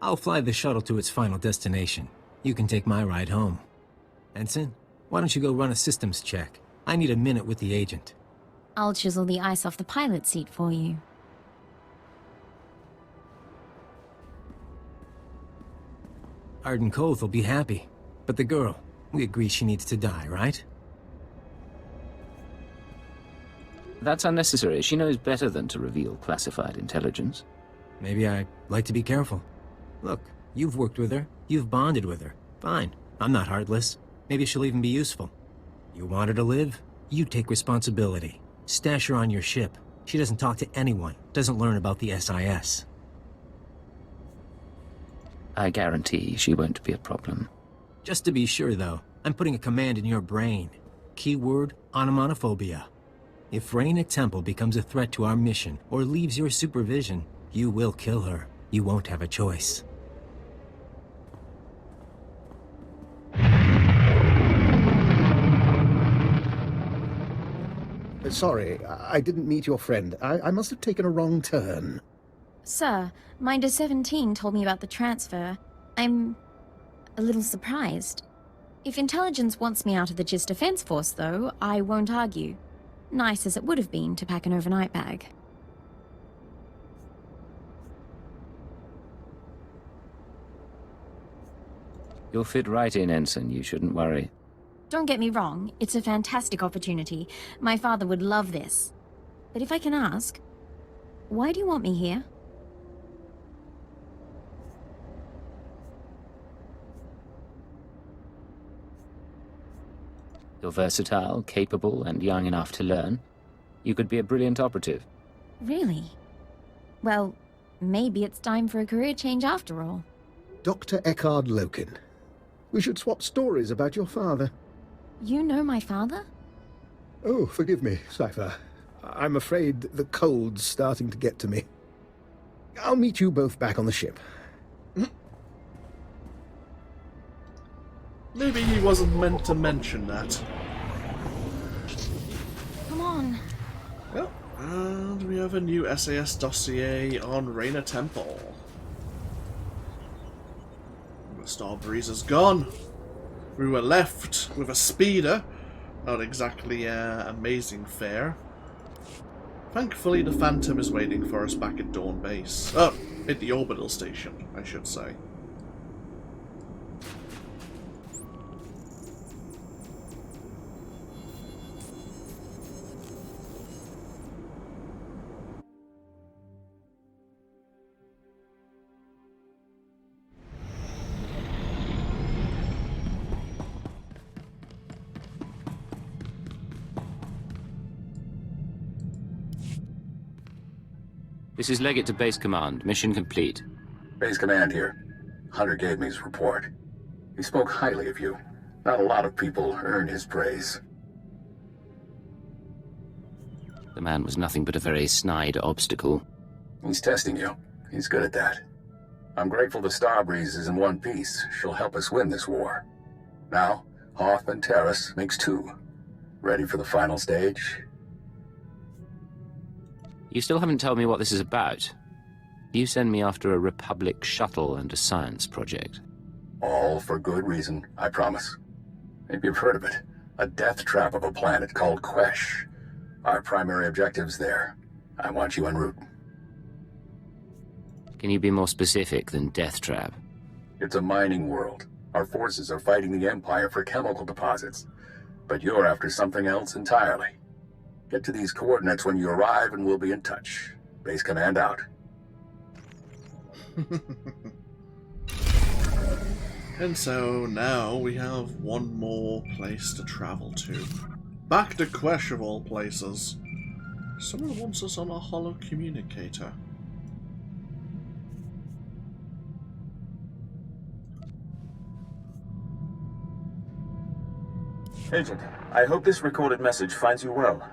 I'll fly the shuttle to its final destination. You can take my ride home. Ensign, why don't you go run a systems check? I need a minute with the agent. I'll chisel the ice off the pilot seat for you. Arden Koth will be happy. But the girl, we agree she needs to die, right? That's unnecessary. She knows better than to reveal classified intelligence. Maybe I'd like to be careful. Look, you've worked with her. You've bonded with her. Fine. I'm not heartless. Maybe she'll even be useful. You want her to live? You take responsibility. Stash her on your ship. She doesn't talk to anyone. Doesn't learn about the SIS. I guarantee she won't be a problem. Just to be sure, though, I'm putting a command in your brain. Keyword, onomatophobia. If Reyna Temple becomes a threat to our mission or leaves your supervision, you will kill her. You won't have a choice. Sorry, I didn't meet your friend. I must have taken a wrong turn. Sir, Minder 17 told me about the transfer. I'm a little surprised. If intelligence wants me out of the Chiss Defense Force, though, I won't argue. Nice as it would have been to pack an overnight bag. You'll fit right in, Ensign. You shouldn't worry. Don't get me wrong, it's a fantastic opportunity. My father would love this. But if I can ask, why do you want me here? You're versatile, capable, and young enough to learn. You could be a brilliant operative. Really? Well, maybe it's time for a career change after all. Dr. Eckhard Loken. We should swap stories about your father. You know my father? Oh, forgive me, Cypher. I'm afraid the cold's starting to get to me. I'll meet you both back on the ship. Maybe he wasn't meant to mention that. Come on. Well, and we have a new SAS dossier on Reyna Temple. The Starbreeze is gone. We were left with a speeder. Not exactly amazing fare. Thankfully, the Phantom is waiting for us back at Dawn Base. Oh, at the orbital station, I should say. This is Legate to Base Command. Mission complete. Base Command here. Hunter gave me his report. He spoke highly of you. Not a lot of people earn his praise. The man was nothing but a very snide obstacle. He's testing you. He's good at that. I'm grateful the Starbreeze is in one piece. She'll help us win this war. Now, Hoth and Terrace makes two. Ready for the final stage? You still haven't told me what this is about. You send me after a Republic shuttle and a science project. All for good reason, I promise. Maybe you've heard of it. A death trap of a planet called Quesh. Our primary objective's there. I want you en route. Can you be more specific than death trap? It's a mining world. Our forces are fighting the Empire for chemical deposits. But you're after something else entirely. Get to these coordinates when you arrive and we'll be in touch. Base Command out. And so now we have one more place to travel to. Back to Quesh of all places. Someone wants us on a holo communicator. Agent, I hope this recorded message finds you well.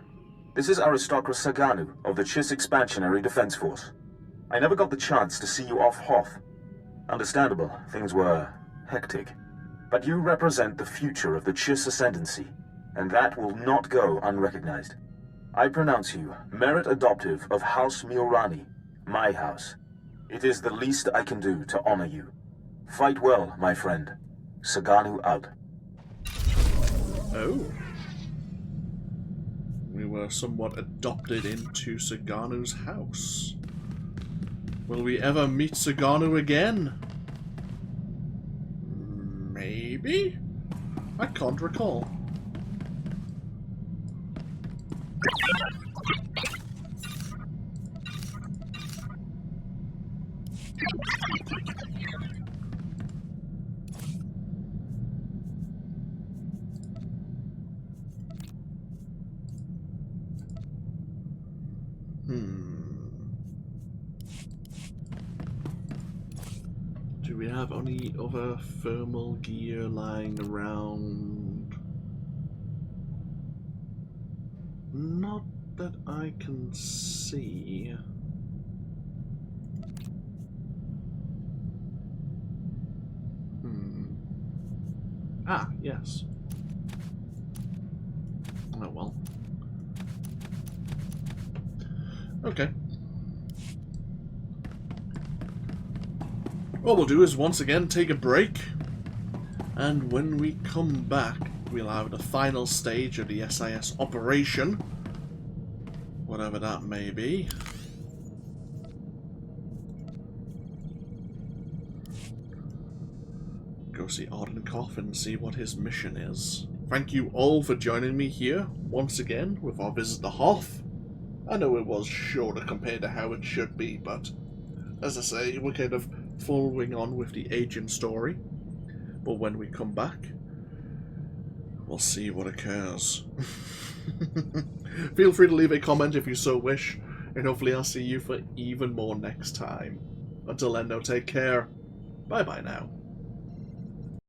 This is Aristocrat Saganu of the Chiss Expansionary Defense Force. I never got the chance to see you off Hoth. Understandable, things were hectic. But you represent the future of the Chiss Ascendancy, and that will not go unrecognized. I pronounce you Merit Adoptive of House Miorani, my house. It is the least I can do to honor you. Fight well, my friend. Saganu out. Oh. We were somewhat adopted into Saganu's house. Will we ever meet Saganu again? Maybe? I can't recall. Do we have any other thermal gear lying around? Not that I can see. Ah, yes. Oh well. Okay. What we'll do is once again take a break, and when we come back we'll have the final stage of the SIS operation, whatever that may be. Go see Ardenkopf and see what his mission is. Thank you all for joining me here once again with our visit to Hoth. I know it was shorter compared to how it should be, but as I say, we're kind of following on with the agent story. But when we come back, we'll see what occurs. Feel free to leave a comment if you so wish, and hopefully I'll see you for even more next time. Until then, though, take care. Bye bye now.